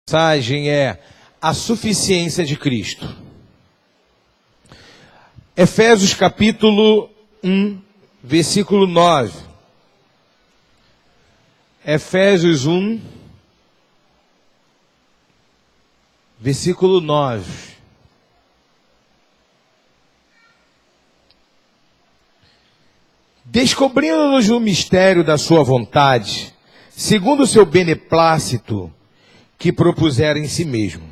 Mensagem é a suficiência de Cristo. Efésios capítulo 1, versículo 9. Efésios 1, versículo 9. Descobrindo-nos o mistério da sua vontade, segundo o seu beneplácito, que propusera em si mesmo,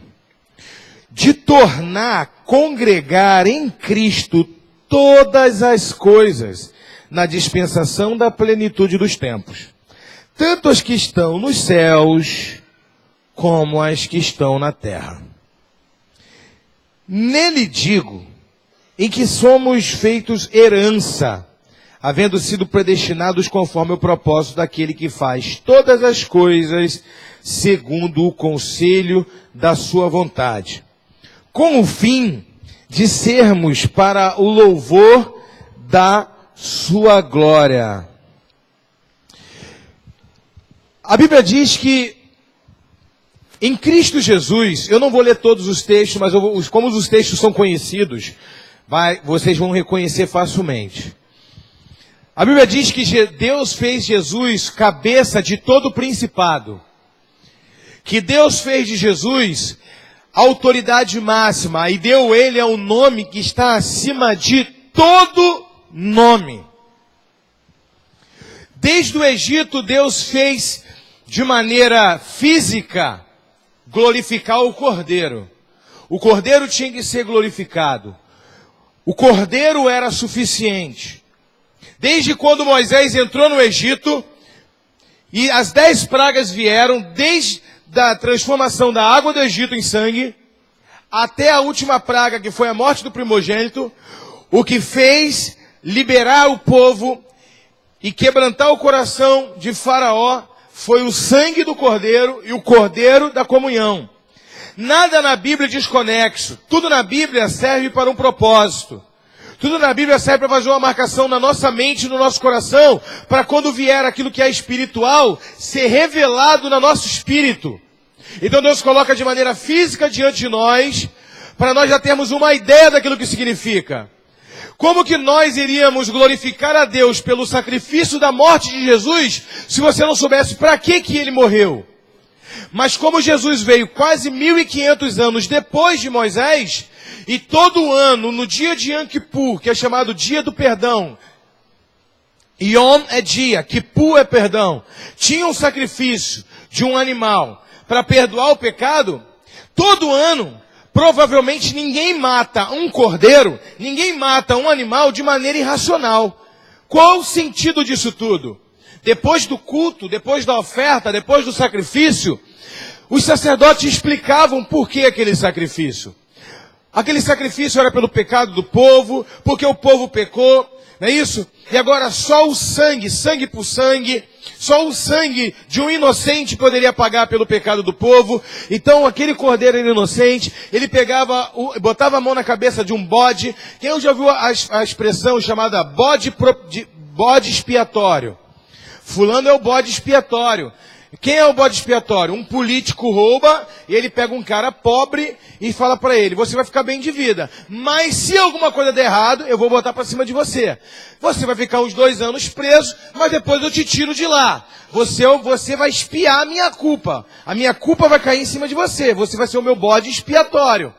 de tornar congregar em Cristo todas as coisas na dispensação da plenitude dos tempos, tanto as que estão nos céus como as que estão na terra. Nele digo, em que somos feitos herança, havendo sido predestinados conforme o propósito daquele que faz todas as coisas segundo o conselho da sua vontade, com o fim de sermos para o louvor da sua glória. A Bíblia diz que em Cristo Jesus, eu não vou ler todos os textos, mas como os textos são conhecidos, vocês vão reconhecer facilmente. A Bíblia diz que Deus fez Jesus cabeça de todo o principado. Que Deus fez de Jesus a autoridade máxima e deu ele ao nome que está acima de todo nome. Desde o Egito, Deus fez de maneira física glorificar o Cordeiro. O Cordeiro tinha que ser glorificado. O Cordeiro era suficiente. Desde quando Moisés entrou no Egito e as 10 pragas vieram, desde da transformação da água do Egito em sangue, até a última praga, que foi a morte do primogênito, o que fez liberar o povo e quebrantar o coração de Faraó foi o sangue do Cordeiro e o Cordeiro da comunhão. Nada na Bíblia é desconexo, tudo na Bíblia serve para um propósito. Tudo na Bíblia serve para fazer uma marcação na nossa mente e no nosso coração, para quando vier aquilo que é espiritual, ser revelado no nosso espírito. Então Deus coloca de maneira física diante de nós, para nós já termos uma ideia daquilo que significa. Como que nós iríamos glorificar a Deus pelo sacrifício da morte de Jesus, se você não soubesse para que ele morreu? Mas como Jesus veio quase 1500 anos depois de Moisés, e todo ano, no dia de Yom Kippur, que é chamado dia do perdão, Yom é dia, Kippur é perdão, tinha um sacrifício de um animal para perdoar o pecado. Todo ano, provavelmente ninguém mata um cordeiro, ninguém mata um animal de maneira irracional. Qual o sentido disso tudo? Depois do culto, depois da oferta, depois do sacrifício, os sacerdotes explicavam por que aquele sacrifício. Aquele sacrifício era pelo pecado do povo, porque o povo pecou, não é isso? E agora só o sangue, sangue por sangue, só o sangue de um inocente poderia pagar pelo pecado do povo. Então aquele cordeiro era inocente, ele botava a mão na cabeça de um bode. Quem já ouviu a expressão chamada bode expiatório? Fulano é o bode expiatório. Quem é o bode expiatório? Um político rouba e ele pega um cara pobre e fala para ele: você vai ficar bem de vida, mas se alguma coisa der errado, eu vou botar para cima de você. Você vai ficar uns 2 anos preso, mas depois eu te tiro de lá. Você vai expiar a minha culpa. A minha culpa vai cair em cima de você. Você vai ser o meu bode expiatório.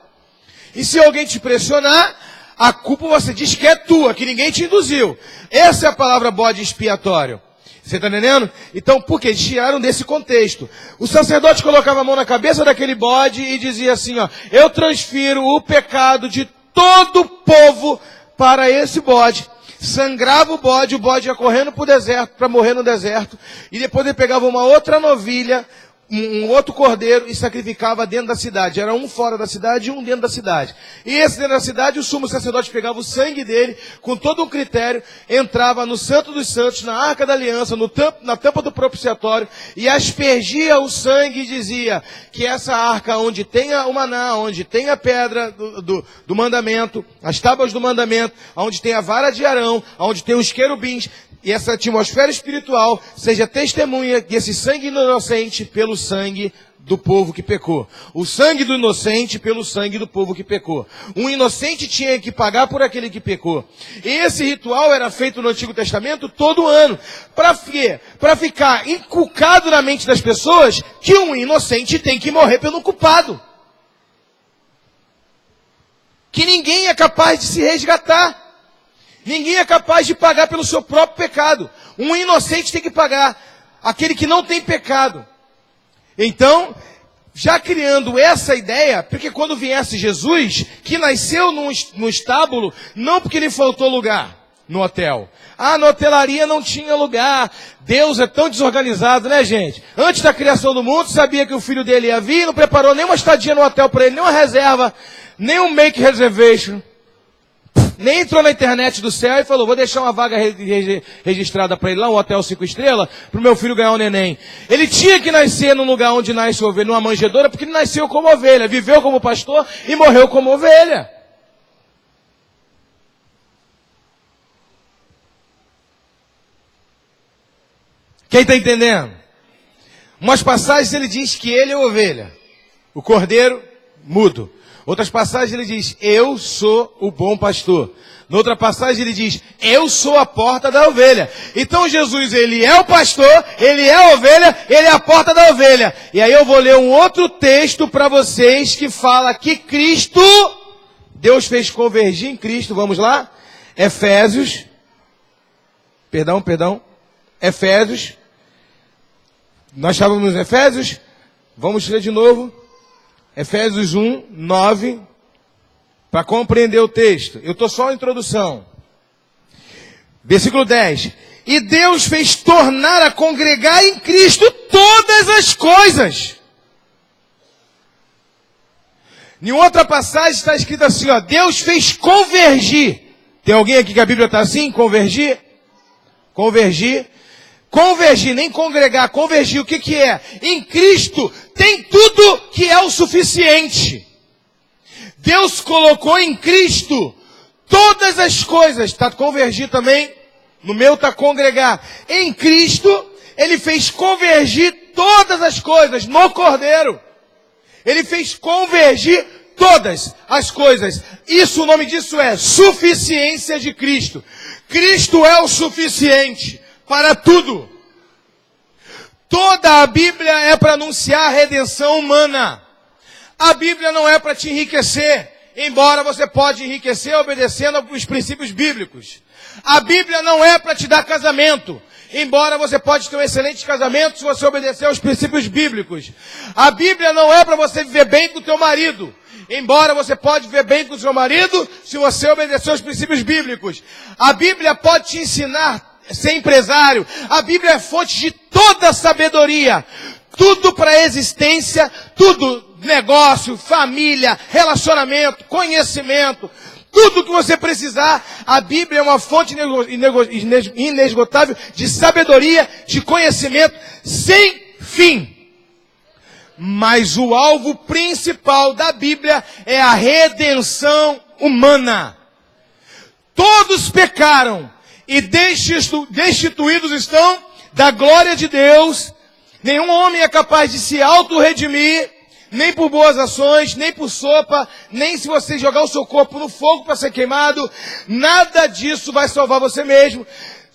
E se alguém te pressionar, a culpa você diz que é tua, que ninguém te induziu. Essa é a palavra bode expiatório. Você está entendendo? Então, por que? Eles tiraram desse contexto. O sacerdote colocava a mão na cabeça daquele bode e dizia assim, ó: eu transfiro o pecado de todo o povo para esse bode. Sangrava o bode ia correndo para o deserto, para morrer no deserto. E depois ele pegava uma outra novilha, um outro cordeiro, e sacrificava dentro da cidade. Era um fora da cidade e um dentro da cidade. E esse dentro da cidade, o sumo sacerdote pegava o sangue dele, com todo um critério, entrava no Santo dos Santos, na Arca da Aliança, na tampa do propiciatório, e aspergia o sangue e dizia que essa arca, onde tenha o maná, onde tem a pedra do mandamento, as tábuas do mandamento, onde tem a vara de Arão, onde tem os querubins, e essa atmosfera espiritual seja testemunha desse sangue inocente pelo sangue do povo que pecou. O sangue do inocente pelo sangue do povo que pecou. Um inocente tinha que pagar por aquele que pecou. E esse ritual era feito no Antigo Testamento todo ano. Para quê? Para ficar inculcado na mente das pessoas que um inocente tem que morrer pelo culpado. Que ninguém é capaz de se resgatar. Ninguém é capaz de pagar pelo seu próprio pecado. Um inocente tem que pagar. Aquele que não tem pecado. Então, já criando essa ideia, porque quando viesse Jesus, que nasceu no estábulo, não porque lhe faltou lugar no hotel. Ah, na hotelaria não tinha lugar. Deus é tão desorganizado, né, gente? Antes da criação do mundo, sabia que o filho dele ia vir, não preparou nenhuma estadia no hotel para ele, nenhuma reserva, nem um make reservation. Nem entrou na internet do céu e falou, vou deixar uma vaga registrada para ele lá, um hotel 5 estrelas, para o meu filho ganhar um neném. Ele tinha que nascer num lugar onde nasce ovelha, numa manjedoura, porque ele nasceu como ovelha, viveu como pastor e morreu como ovelha. Quem está entendendo? Umas passagens ele diz que ele é ovelha, o cordeiro mudo. Outras passagens ele diz, eu sou o bom pastor. Noutra passagem ele diz, eu sou a porta da ovelha. Então Jesus, ele é o pastor, ele é a ovelha, ele é a porta da ovelha. E aí eu vou ler um outro texto para vocês que fala que Cristo, Deus fez convergir em Cristo, vamos lá? Efésios, nós estávamos em Efésios, vamos ler de novo. Efésios 1, 9, para compreender o texto. Eu estou só na introdução. Versículo 10. E Deus fez tornar a congregar em Cristo todas as coisas. Em outra passagem está escrito assim, ó, Deus fez convergir. Tem alguém aqui que a Bíblia está assim? Convergir? Convergir. Convergir, nem congregar, convergir, o que que é? Em Cristo tem tudo que é o suficiente. Deus colocou em Cristo todas as coisas. Está convergir também? No meu está congregar. Em Cristo, Ele fez convergir todas as coisas no Cordeiro. Ele fez convergir todas as coisas. Isso, o nome disso é suficiência de Cristo. Cristo é o suficiente para tudo. Toda a Bíblia é para anunciar a redenção humana. A Bíblia não é para te enriquecer, embora você pode enriquecer obedecendo aos princípios bíblicos. A Bíblia não é para te dar casamento, embora você pode ter um excelente casamento se você obedecer aos princípios bíblicos. A Bíblia não é para você viver bem com o teu marido, embora você pode viver bem com o seu marido se você obedecer aos princípios bíblicos. A Bíblia pode te ensinar ser empresário. A Bíblia é fonte de toda a sabedoria. Tudo para a existência, tudo, negócio, família, relacionamento, conhecimento, tudo que você precisar. A Bíblia é uma fonte inesgotável de sabedoria, de conhecimento, sem fim. Mas o alvo principal da Bíblia é a redenção humana. Todos pecaram e destituídos estão da glória de Deus. Nenhum homem é capaz de se auto-redimir, nem por boas ações, nem por sopa, nem se você jogar o seu corpo no fogo para ser queimado. Nada disso vai salvar você mesmo.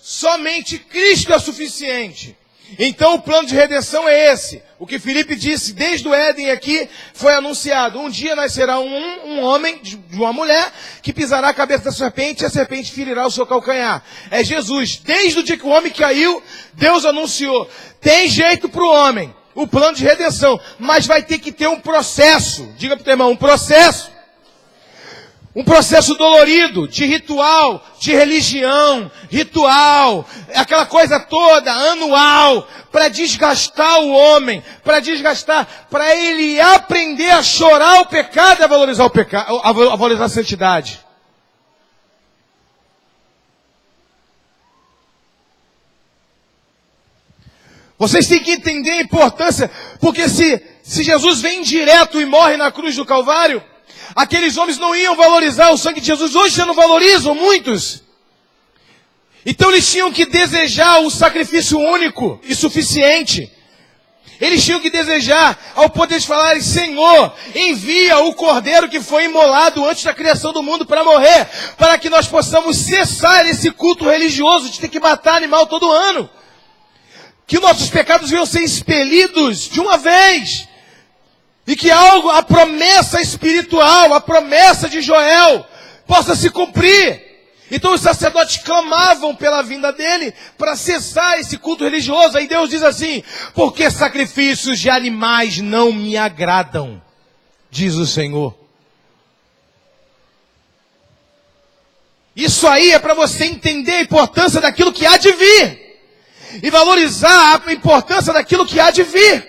Somente Cristo é suficiente. Então o plano de redenção é esse. O que Filipe disse desde o Éden aqui foi anunciado. Um dia nascerá um homem de uma mulher que pisará a cabeça da serpente e a serpente ferirá o seu calcanhar. É Jesus. Desde o dia que o homem caiu, Deus anunciou. Tem jeito para o homem. O plano de redenção. Mas vai ter que ter um processo. Diga para o teu irmão, um processo. Um processo dolorido, de ritual, de religião, ritual, aquela coisa toda, anual, para desgastar o homem, para ele aprender a chorar o pecado e a valorizar o pecado, a valorizar a santidade. Vocês têm que entender a importância, porque se Jesus vem direto e morre na cruz do Calvário, aqueles homens não iam valorizar o sangue de Jesus. Hoje já não valorizam muitos. Então eles tinham que desejar um sacrifício único e suficiente. Eles tinham que desejar, ao poder de falarem, Senhor, envia o cordeiro que foi imolado antes da criação do mundo para morrer, para que nós possamos cessar esse culto religioso de ter que matar animal todo ano. Que nossos pecados venham ser expelidos de uma vez. E que a promessa espiritual, a promessa de Joel, possa se cumprir. Então os sacerdotes clamavam pela vinda dele para cessar esse culto religioso. Aí Deus diz assim, porque sacrifícios de animais não me agradam, diz o Senhor. Isso aí é para você entender a importância daquilo que há de vir. E valorizar a importância daquilo que há de vir.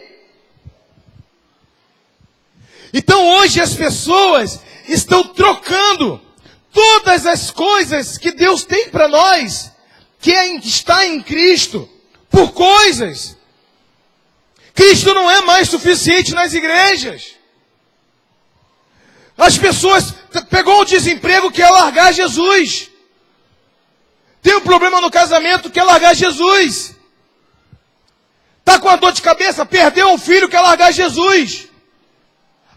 Então hoje as pessoas estão trocando todas as coisas que Deus tem para nós, que está em Cristo, por coisas. Cristo não é mais suficiente nas igrejas. As pessoas pegou o desemprego, quer largar Jesus. Tem um problema no casamento, quer largar Jesus. Está com a dor de cabeça, perdeu um filho, quer largar Jesus.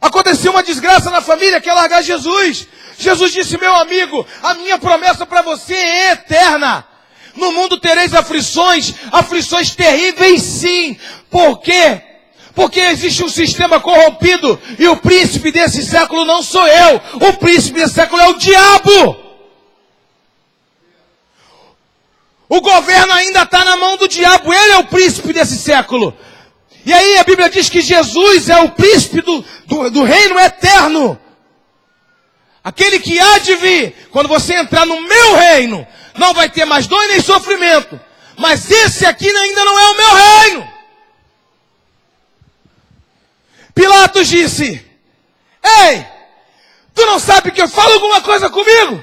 Aconteceu uma desgraça na família, quer largar Jesus. Jesus disse, meu amigo, a minha promessa para você é eterna. No mundo tereis aflições, aflições terríveis sim. Por quê? Porque existe um sistema corrompido e o príncipe desse século não sou eu. O príncipe desse século é o diabo. O governo ainda está na mão do diabo, ele é o príncipe desse século. E aí a Bíblia diz que Jesus é o príncipe do reino eterno. Aquele que há de vir, quando você entrar no meu reino, não vai ter mais dor nem sofrimento. Mas esse aqui ainda não é o meu reino. Pilatos disse, ei, tu não sabe que eu falo alguma coisa comigo?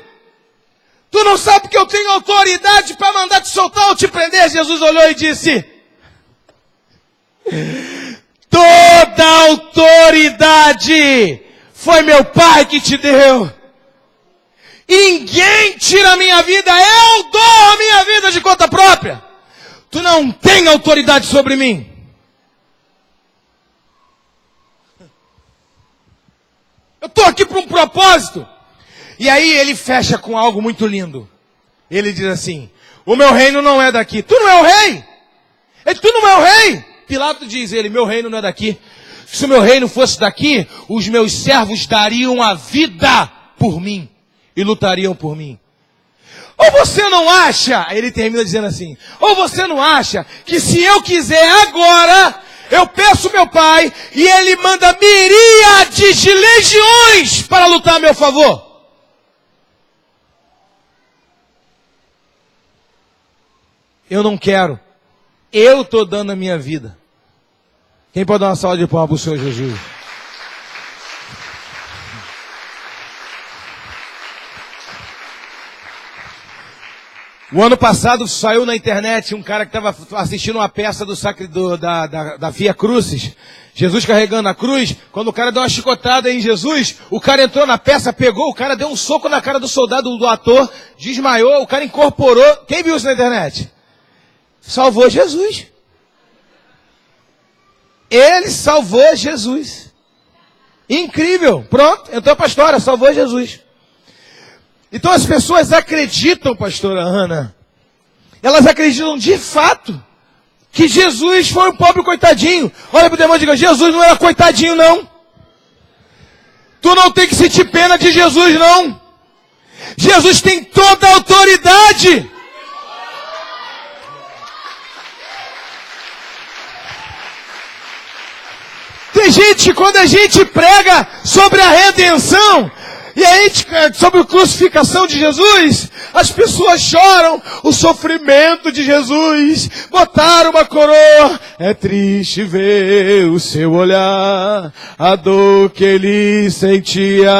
Tu não sabe que eu tenho autoridade para mandar te soltar ou te prender? Jesus olhou e disse, toda autoridade foi meu Pai que te deu. Ninguém tira a minha vida, eu dou a minha vida de conta própria. Tu não tem autoridade sobre mim. Eu estou aqui para um propósito. E aí ele fecha com algo muito lindo. Ele diz assim, o meu reino não é daqui. Tu não é o rei? Tu não é o rei? Pilatos diz ele, meu reino não é daqui. Se o meu reino fosse daqui, os meus servos dariam a vida por mim e lutariam por mim. Ou você não acha, ele termina dizendo assim, ou você não acha que se eu quiser agora, eu peço meu Pai e ele manda miríades de legiões para lutar a meu favor? Eu não quero. Eu estou dando a minha vida. Quem pode dar uma salva de palmas para o Senhor Jesus? O ano passado saiu na internet um cara que estava assistindo uma peça da Via Crucis. Jesus carregando a cruz. Quando o cara deu uma chicotada em Jesus, o cara entrou na peça, pegou, o cara deu um soco na cara do soldado, do ator, desmaiou, o cara incorporou. Quem viu isso na internet? Salvou Jesus. Ele salvou Jesus. Incrível. Pronto, entrou para a história, salvou Jesus. Então as pessoas acreditam, pastora Ana, elas acreditam de fato que Jesus foi um pobre coitadinho. Olha para o demônio e diga, Jesus não era coitadinho não. Tu não tem que sentir pena de Jesus não. Jesus tem toda a autoridade. Tem gente, quando a gente prega sobre a redenção, e aí, sobre a crucificação de Jesus, as pessoas choram o sofrimento de Jesus, botaram uma coroa. É triste ver o seu olhar, a dor que ele sentia.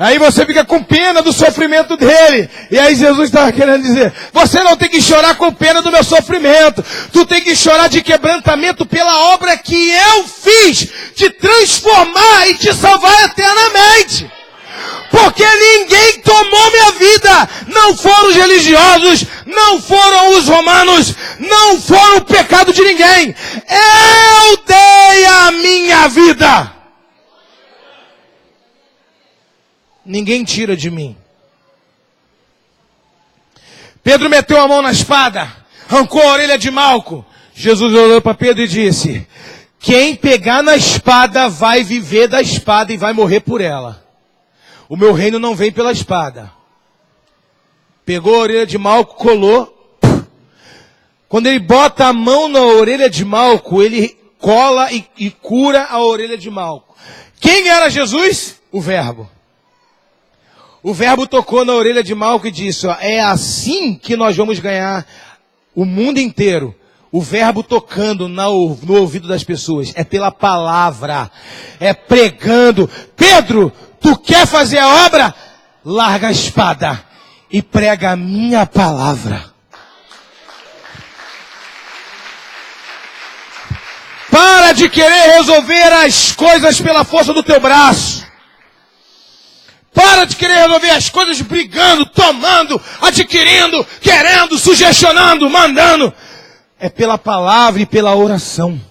Aí você fica com pena do sofrimento dele. E aí Jesus estava querendo dizer, você não tem que chorar com pena do meu sofrimento. Tu tem que chorar de quebrantamento pela obra que eu fiz, te transformar e te salvar eternamente. Porque ninguém tomou minha vida. Não foram os religiosos, não foram os romanos, não foram o pecado de ninguém. Eu dei a minha vida. Ninguém tira de mim. Pedro meteu a mão na espada, arrancou a orelha de Malco. Jesus olhou para Pedro e disse: quem pegar na espada vai viver da espada e vai morrer por ela. O meu reino não vem pela espada. Pegou a orelha de Malco, colou. Quando ele bota a mão na orelha de Malco, ele cola e cura a orelha de Malco. Quem era Jesus? O Verbo. O Verbo tocou na orelha de Malco e disse: ó, é assim que nós vamos ganhar o mundo inteiro. O Verbo tocando no ouvido das pessoas. É pela palavra. É pregando. Pedro, tu quer fazer a obra? Larga a espada e prega a minha palavra. Para de querer resolver as coisas pela força do teu braço. Para de querer resolver as coisas brigando, tomando, adquirindo, querendo, sugestionando, mandando. É pela palavra e pela oração.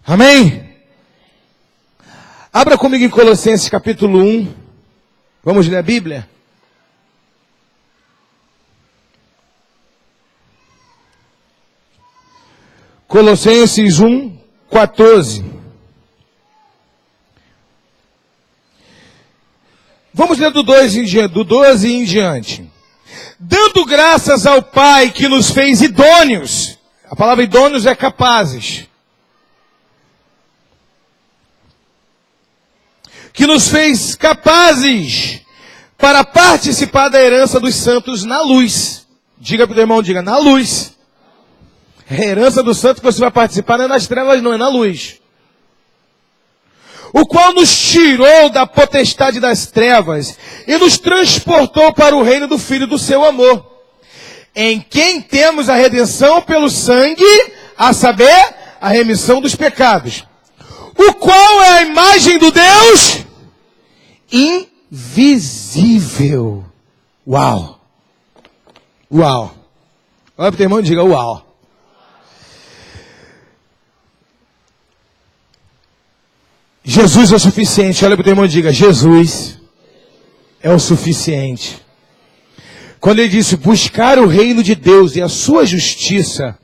Amém? Abra comigo em Colossenses capítulo 1. Vamos ler a Bíblia? Colossenses 1, 14. Vamos ler do 12 em diante. Dando graças ao Pai que nos fez idôneos. A palavra idôneos é capazes. Que nos fez capazes para participar da herança dos santos na luz. Diga para o teu irmão, diga, na luz. A herança do santo que você vai participar não é nas trevas, não, é na luz. O qual nos tirou da potestade das trevas e nos transportou para o reino do Filho do seu amor, em quem temos a redenção pelo sangue, a saber, a remissão dos pecados, o qual é a imagem do Deus invisível. Uau! Uau! Olha para o teu irmão e diga, uau! Jesus é o suficiente. Olha para o teu irmão e diga, Jesus é o suficiente. Quando ele disse, buscar o reino de Deus e a sua justiça,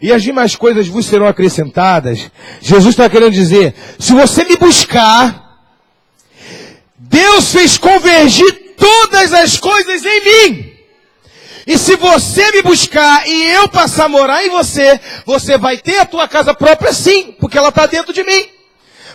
e as demais coisas vos serão acrescentadas, Jesus está querendo dizer, se você me buscar, Deus fez convergir todas as coisas em mim. E se você me buscar e eu passar a morar em você, você vai ter a tua casa própria sim, porque ela está dentro de mim.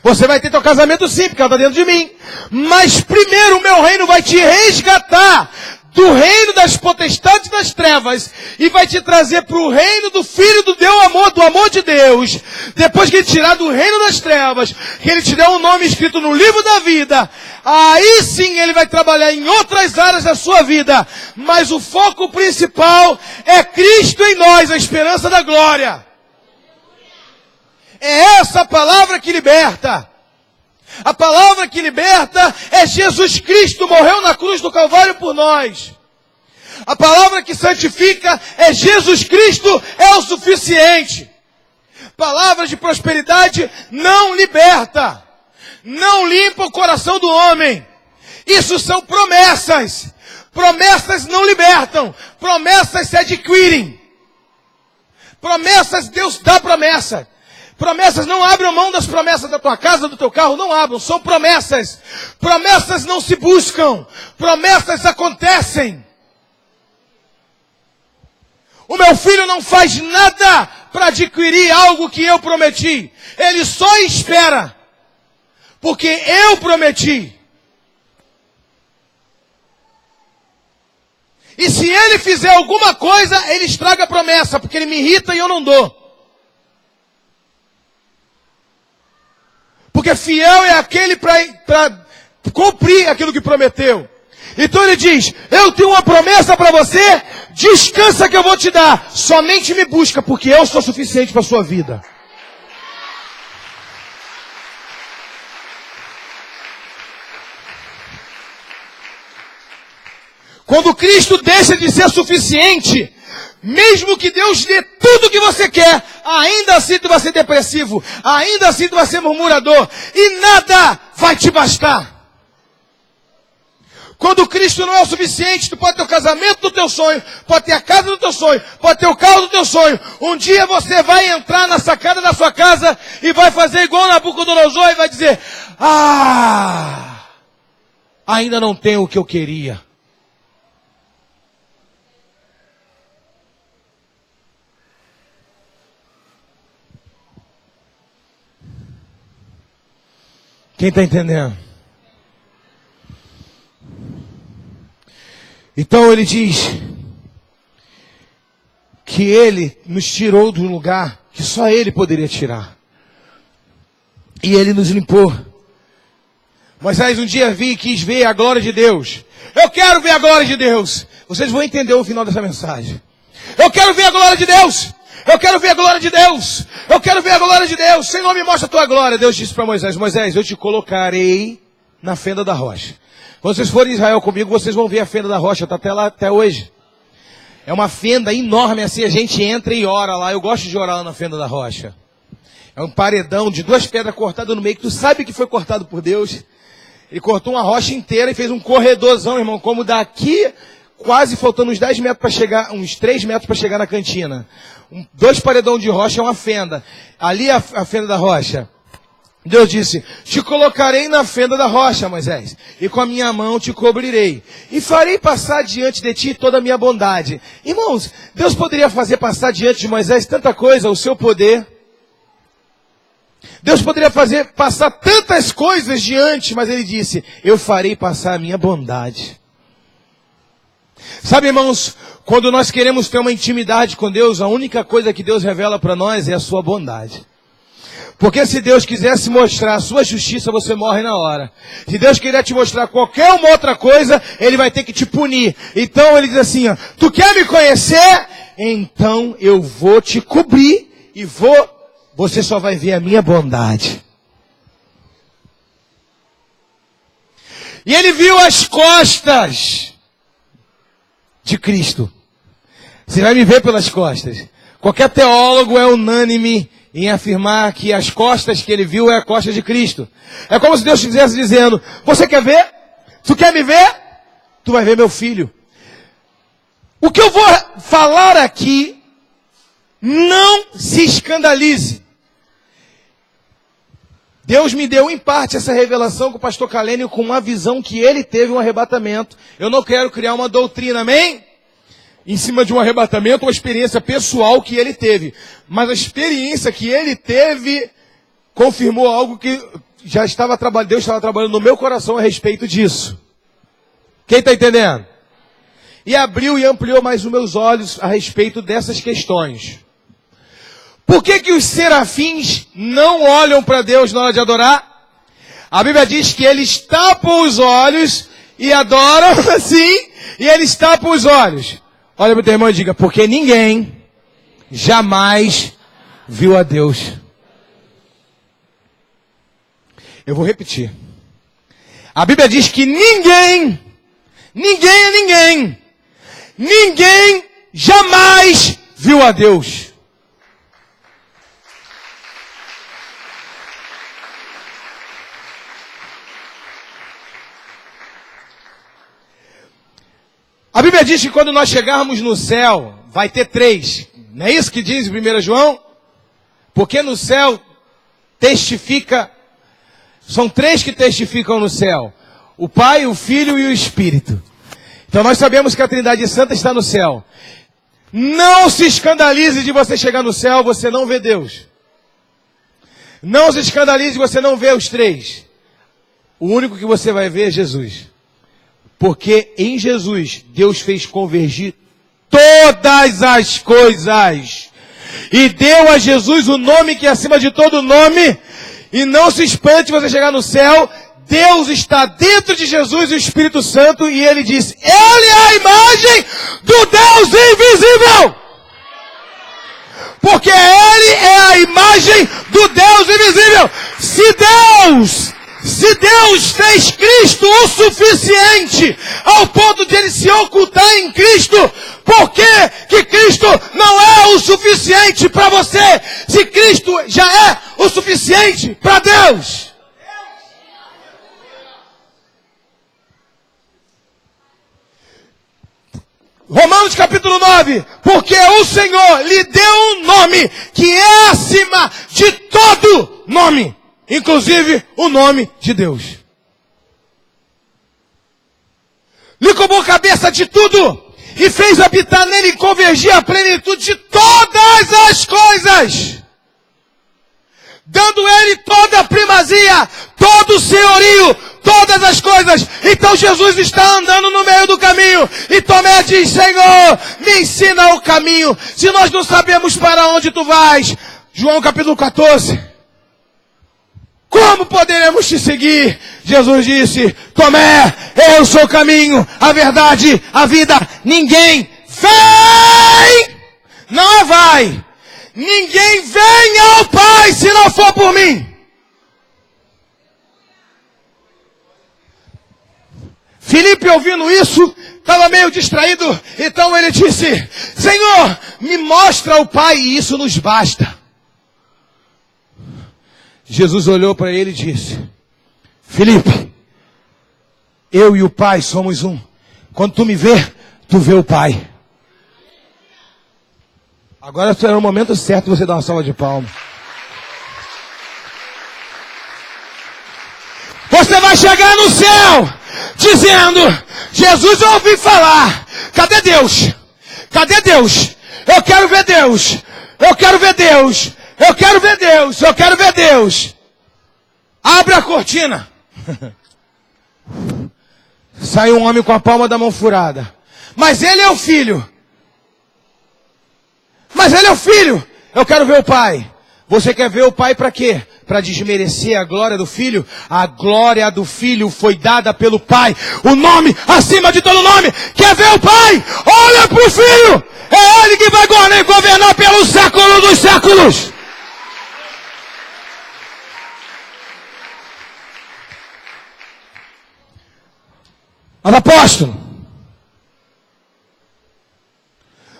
Você vai ter teu casamento sim, porque ela está dentro de mim. Mas primeiro o meu reino vai te resgatar do reino das potestades das trevas e vai te trazer para o reino do Filho do amor de Deus. Depois que ele tirar do reino das trevas, que ele te der um nome escrito no livro da vida, aí sim ele vai trabalhar em outras áreas da sua vida. Mas o foco principal é Cristo em nós, a esperança da glória. É essa a palavra que liberta. A palavra que liberta é Jesus Cristo, morreu na cruz do Calvário por nós. A palavra que santifica é Jesus Cristo, é o suficiente. Palavra de prosperidade não liberta. Não limpa o coração do homem. Isso são promessas. Promessas não libertam. Promessas se adquirem. Promessas, Deus dá promessa. Promessas, não abram mão das promessas da tua casa, do teu carro, não abram, são promessas. Promessas não se buscam, promessas acontecem. O meu filho não faz nada para adquirir algo que eu prometi. Ele só espera, porque eu prometi. E se ele fizer alguma coisa, ele estraga a promessa, porque ele me irrita e eu não dou. Porque fiel é aquele para cumprir aquilo que prometeu. Então ele diz, eu tenho uma promessa para você, descansa que eu vou te dar. Somente me busca, porque eu sou suficiente para a sua vida. Quando Cristo deixa de ser suficiente, mesmo que Deus dê tudo o que você quer, ainda assim tu vai ser depressivo, ainda assim tu vai ser murmurador, e nada vai te bastar. Quando Cristo não é o suficiente, tu pode ter o casamento do teu sonho, pode ter a casa do teu sonho, pode ter o carro do teu sonho. Um dia você vai entrar na sacada da sua casa e vai fazer igual Nabucodonosor e vai dizer: ainda não tenho o que eu queria. Quem está entendendo? Então ele diz que ele nos tirou de um lugar que só ele poderia tirar. E ele nos limpou. Moisés um dia veio e quis ver a glória de Deus. Eu quero ver a glória de Deus. Vocês vão entender o final dessa mensagem. Eu quero ver a glória de Deus. Eu quero ver a glória de Deus. Eu quero ver a glória de Deus. Senhor, me mostra a tua glória. Deus disse para Moisés: Moisés, eu te colocarei na fenda da rocha. Quando vocês forem em Israel comigo, vocês vão ver a fenda da rocha. Está até lá, até hoje. É uma fenda enorme assim. A gente entra e ora lá. Eu gosto de orar lá na fenda da rocha. É um paredão de 2 pedras cortadas no meio. Que tu sabe que foi cortado por Deus. Ele cortou uma rocha inteira e fez um corredorzão, irmão. Como daqui, quase faltando uns 10 metros para chegar, uns 3 metros para chegar na cantina. 2 paredão de rocha é uma fenda. Ali é a fenda da rocha. Deus disse: te colocarei na fenda da rocha, Moisés, e com a minha mão te cobrirei, e farei passar diante de ti toda a minha bondade. Irmãos, Deus poderia fazer passar diante de Moisés tanta coisa, o seu poder. Deus poderia fazer passar tantas coisas diante, mas ele disse: eu farei passar a minha bondade. Sabe, irmãos, quando nós queremos ter uma intimidade com Deus, a única coisa que Deus revela para nós é a sua bondade. Porque se Deus quisesse mostrar a sua justiça, você morre na hora. Se Deus quiser te mostrar qualquer uma outra coisa, Ele vai ter que te punir. Então Ele diz assim, ó: tu quer me conhecer? Então eu vou te cobrir e você só vai ver a minha bondade. E Ele viu as costas de Cristo. Você vai me ver pelas costas. Qualquer teólogo é unânime em afirmar que as costas que ele viu é a costa de Cristo. É como se Deus estivesse dizendo: você quer ver? Tu quer me ver? Tu vai ver meu filho. O que eu vou falar aqui, não se escandalize. Deus me deu em parte essa revelação com o pastor Calênio, com uma visão que ele teve, um arrebatamento. Eu não quero criar uma doutrina, amém? Em cima de um arrebatamento, uma experiência pessoal que ele teve. Mas a experiência que ele teve confirmou algo que já estava trabalhando, Deus estava trabalhando no meu coração a respeito disso. Quem está entendendo? E abriu e ampliou mais os meus olhos a respeito dessas questões. Por que os serafins não olham para Deus na hora de adorar? A Bíblia diz que eles tapam os olhos e adoram assim, e eles tapam os olhos. Olha para o teu irmão e diga: porque ninguém jamais viu a Deus. Eu vou repetir. A Bíblia diz que ninguém jamais viu a Deus. A Bíblia diz que quando nós chegarmos no céu, vai ter 3. Não é isso que diz em 1 João? Porque no céu testifica, são 3 que testificam no céu: o Pai, o Filho e o Espírito. Então nós sabemos que a Trindade Santa está no céu. Não se escandalize de você chegar no céu, você não vê Deus. Não se escandalize de você não ver os 3. O único que você vai ver é Jesus. Porque em Jesus, Deus fez convergir todas as coisas. E deu a Jesus o nome que é acima de todo nome. E não se espante você chegar no céu. Deus está dentro de Jesus e o Espírito Santo. E Ele diz: Ele é a imagem do Deus invisível. Porque Ele é a imagem do Deus invisível. Se Deus fez Cristo o suficiente ao ponto de ele se ocultar em Cristo, por que que Cristo não é o suficiente para você? Se Cristo já é o suficiente para Deus. Romanos capítulo 9, porque o Senhor lhe deu um nome que é acima de todo nome, inclusive o nome de Deus. Lhe cobrou cabeça de tudo e fez habitar nele e convergir a plenitude de todas as coisas, dando ele toda a primazia, todo o senhorio, todas as coisas. Então Jesus está andando no meio do caminho e Tomé diz: Senhor, me ensina o caminho, se nós não sabemos para onde tu vais. João capítulo 14, como poderemos te seguir? Jesus disse: Tomé, eu sou o caminho, a verdade, a vida. Ninguém vem, não é vai, ninguém vem ao Pai se não for por mim. Filipe, ouvindo isso, estava meio distraído, então ele disse: Senhor, me mostra o Pai e isso nos basta. Jesus olhou para ele e disse: Filipe, eu e o Pai somos um. Quando tu me vê, tu vê o Pai. Agora será o momento certo de você dar uma salva de palmas. Você vai chegar no céu dizendo: Jesus, eu ouvi falar. Cadê Deus? Cadê Deus? Eu quero ver Deus. Eu quero ver Deus. Eu quero ver Deus. Eu quero ver Deus. Abre a cortina. Sai um homem com a palma da mão furada. Mas ele é o filho. Mas ele é o filho. Eu quero ver o pai. Você quer ver o pai para quê? Para desmerecer a glória do filho? A glória do filho foi dada pelo pai. O nome acima de todo nome. Quer ver o pai? Olha para o filho. É ele que vai governar pelos séculos dos séculos.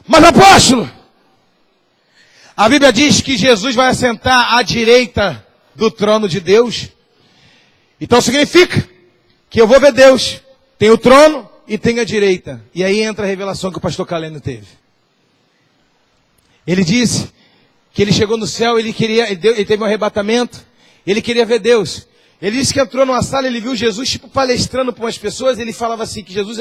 Mas apóstolo, a Bíblia diz que Jesus vai assentar à direita do trono de Deus. Então significa que eu vou ver Deus. Tem o trono e tem a direita. E aí entra a revelação que o pastor Caleno teve. Ele disse que ele chegou no céu, ele teve um arrebatamento, ele queria ver Deus. Ele disse que entrou numa sala, ele viu Jesus tipo palestrando para umas pessoas, ele falava assim, que Jesus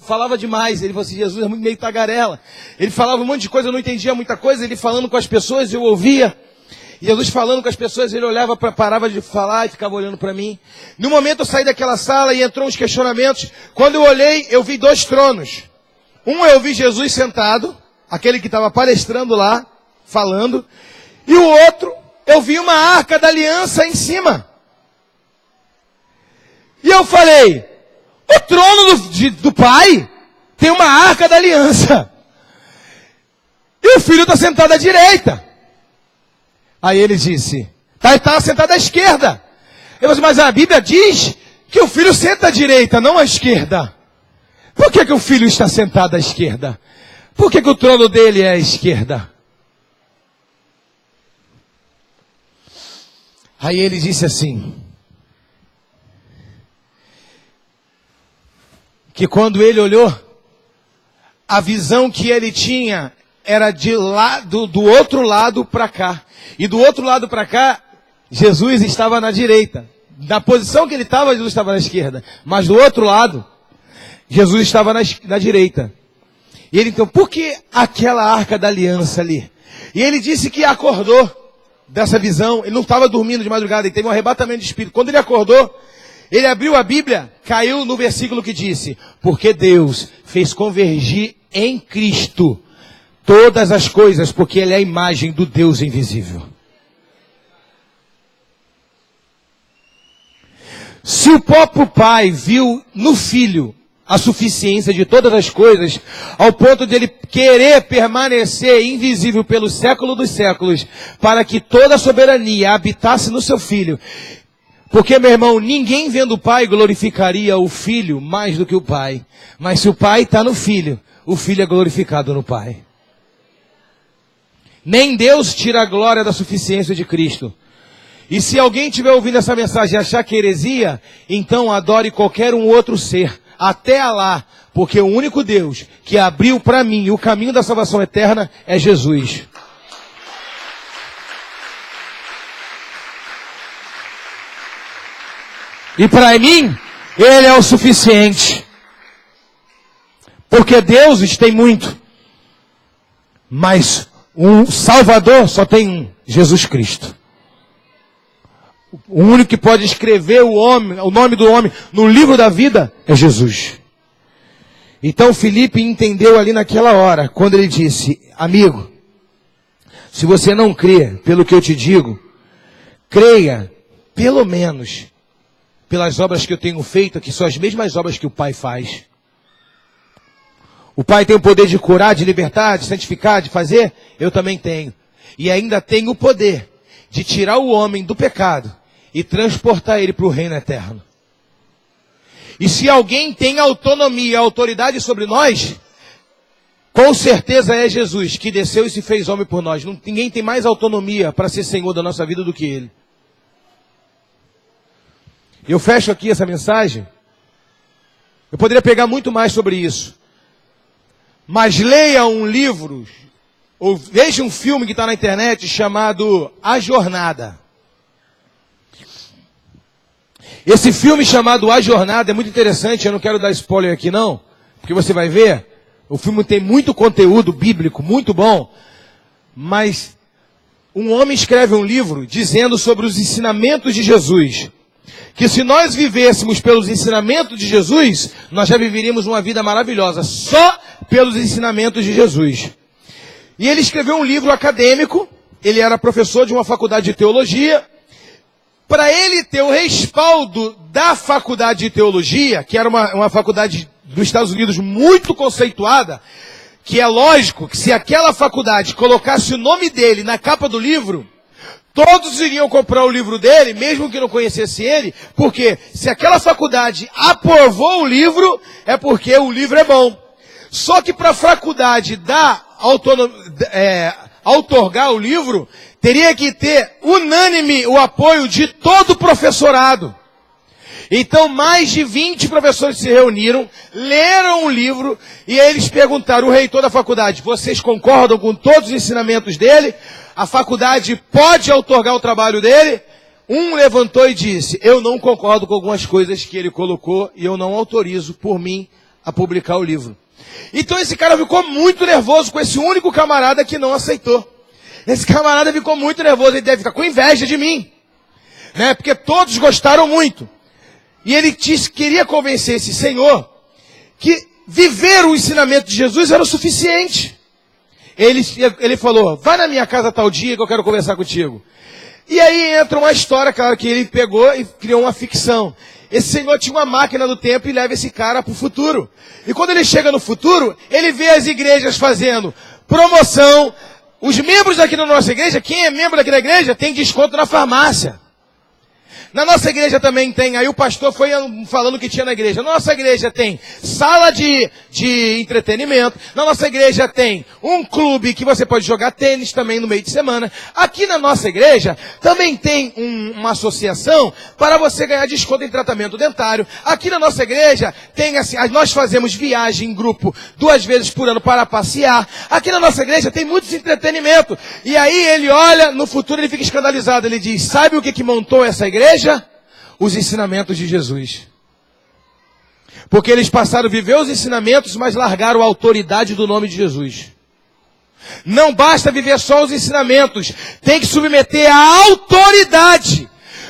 falava demais. Ele falou assim: Jesus é muito meio tagarela. Ele falava um monte de coisa, eu não entendia muita coisa, ele falando com as pessoas, eu ouvia. E Jesus falando com as pessoas, ele olhava, parava de falar e ficava olhando para mim. No momento eu saí daquela sala e entrou uns questionamentos. Quando eu olhei, eu vi 2 tronos. Um eu vi Jesus sentado, aquele que estava palestrando lá, falando. E o outro, eu vi uma arca da aliança em cima. E eu falei: o trono do pai tem uma arca da aliança. E o filho está sentado à direita. Aí ele disse: está sentado à esquerda. Eu disse: mas a Bíblia diz que o filho senta à direita, não à esquerda. Por que o filho está sentado à esquerda? Por que o trono dele é à esquerda? Aí ele disse assim, que quando ele olhou, a visão que ele tinha era do outro lado para cá. E do outro lado para cá, Jesus estava na direita. Na posição que ele estava, Jesus estava na esquerda. Mas do outro lado, Jesus estava na direita. E ele então, por que aquela arca da aliança ali? E ele disse que acordou dessa visão. Ele não estava dormindo de madrugada, ele teve um arrebatamento de espírito. Quando ele acordou, ele abriu a Bíblia, caiu no versículo que disse: porque Deus fez convergir em Cristo todas as coisas, porque Ele é a imagem do Deus invisível. Se o próprio Pai viu no Filho a suficiência de todas as coisas, ao ponto de Ele querer permanecer invisível pelo século dos séculos, para que toda a soberania habitasse no seu Filho, Porque, meu irmão, ninguém vendo o Pai glorificaria o Filho mais do que o Pai. Mas se o Pai está no Filho, o Filho é glorificado no Pai. Nem Deus tira a glória da suficiência de Cristo. E se alguém estiver ouvindo essa mensagem e achar que é heresia, então adore qualquer um outro ser, até Alá, porque o único Deus que abriu para mim o caminho da salvação eterna é Jesus. E para mim, Ele é o suficiente. Porque deuses tem muito. Mas um Salvador só tem um, Jesus Cristo. O único que pode escrever o nome do homem no livro da vida é Jesus. Então Filipe entendeu ali naquela hora, quando ele disse, amigo, se você não crê pelo que eu te digo, creia pelo menos pelas obras que eu tenho feito, que são as mesmas obras que o Pai faz. O Pai tem o poder de curar, de libertar, de santificar, de fazer, eu também tenho. E ainda tenho o poder de tirar o homem do pecado e transportar ele para o reino eterno. E se alguém tem autonomia e autoridade sobre nós, com certeza é Jesus, que desceu e se fez homem por nós. Ninguém tem mais autonomia para ser Senhor da nossa vida do que Ele. Eu fecho aqui essa mensagem. Eu poderia pegar muito mais sobre isso. Mas leia um livro, ou veja um filme que está na internet chamado A Jornada. Esse filme chamado A Jornada é muito interessante, eu não quero dar spoiler aqui não, porque você vai ver, o filme tem muito conteúdo bíblico, muito bom, mas um homem escreve um livro dizendo sobre os ensinamentos de Jesus, que se nós vivêssemos pelos ensinamentos de Jesus, nós já viveríamos uma vida maravilhosa, só pelos ensinamentos de Jesus. E ele escreveu um livro acadêmico, ele era professor de uma faculdade de teologia. Para ele ter o respaldo da faculdade de teologia, que era uma faculdade dos Estados Unidos muito conceituada, que é lógico que se aquela faculdade colocasse o nome dele na capa do livro, todos iriam comprar o livro dele, mesmo que não conhecesse ele, porque se aquela faculdade aprovou o livro, é porque o livro é bom. Só que para a faculdade outorgar o livro, teria que ter unânime o apoio de todo o professorado. Então mais de 20 professores se reuniram, leram o livro e eles perguntaram, o reitor da faculdade, vocês concordam com todos os ensinamentos dele? A faculdade pode outorgar o trabalho dele? Um levantou e disse, eu não concordo com algumas coisas que ele colocou e eu não autorizo por mim a publicar o livro. Então esse cara ficou muito nervoso com esse único camarada que não aceitou. Esse camarada ficou muito nervoso, ele deve ficar com inveja de mim, né? Porque todos gostaram muito. E ele queria convencer esse senhor que viver o ensinamento de Jesus era o suficiente. Ele falou, vai na minha casa tal dia que eu quero conversar contigo. E aí entra uma história, cara, que ele pegou e criou uma ficção. Esse senhor tinha uma máquina do tempo e leva esse cara para o futuro. E quando ele chega no futuro, ele vê as igrejas fazendo promoção. Os membros daqui da nossa igreja, quem é membro daqui da igreja, tem desconto na farmácia. Na nossa igreja também tem, aí o pastor foi falando o que tinha na igreja. Na nossa igreja tem sala de entretenimento. Na nossa igreja tem um clube que você pode jogar tênis também no meio de semana. Aqui na nossa igreja também tem uma associação para você ganhar desconto em tratamento dentário. Aqui na nossa igreja tem assim, nós fazemos viagem em grupo 2 vezes por ano para passear. Aqui na nossa igreja tem muitos entretenimento. E aí ele olha, no futuro ele fica escandalizado. Ele diz, sabe o que montou essa igreja? Os ensinamentos de Jesus. Porque eles passaram a viver os ensinamentos, mas largaram a autoridade do nome de Jesus. Não basta viver só os ensinamentos, tem que submeter a autoridade.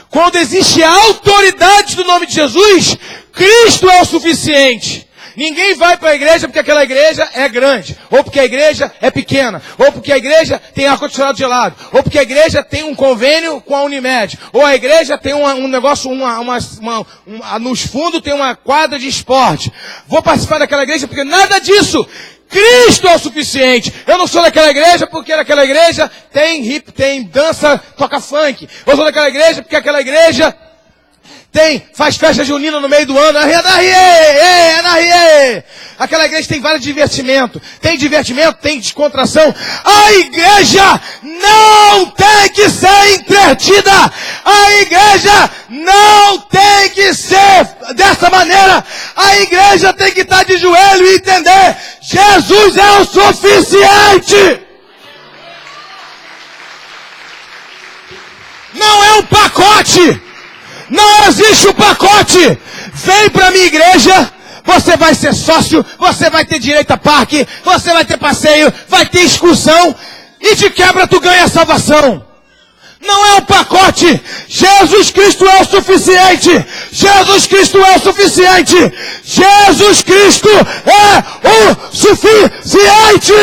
Quando existe a autoridade do nome de Jesus, Cristo é o suficiente. Ninguém vai para a igreja porque aquela igreja é grande, ou porque a igreja é pequena, ou porque a igreja tem ar-condicionado gelado, ou porque a igreja tem um convênio com a Unimed, ou a igreja tem um negócio, nos fundos tem uma quadra de esporte. Vou participar daquela igreja porque nada disso. Cristo é o suficiente. Eu não sou daquela igreja porque naquela igreja tem dança, toca funk. Eu sou daquela igreja porque aquela igreja faz festa junina no meio do ano, é na Rie. Aquela igreja tem vários divertimentos, tem descontração. A igreja não tem que ser entretida, a igreja não tem que ser dessa maneira, a igreja tem que estar de joelho e entender, Jesus é o suficiente. Não é um pacote. Não existe um pacote. Vem para minha igreja, você vai ser sócio, você vai ter direito a parque, você vai ter passeio, vai ter excursão, e de quebra tu ganha a salvação. Não é um pacote. Jesus Cristo é o suficiente. Jesus Cristo é o suficiente. Jesus Cristo é o suficiente.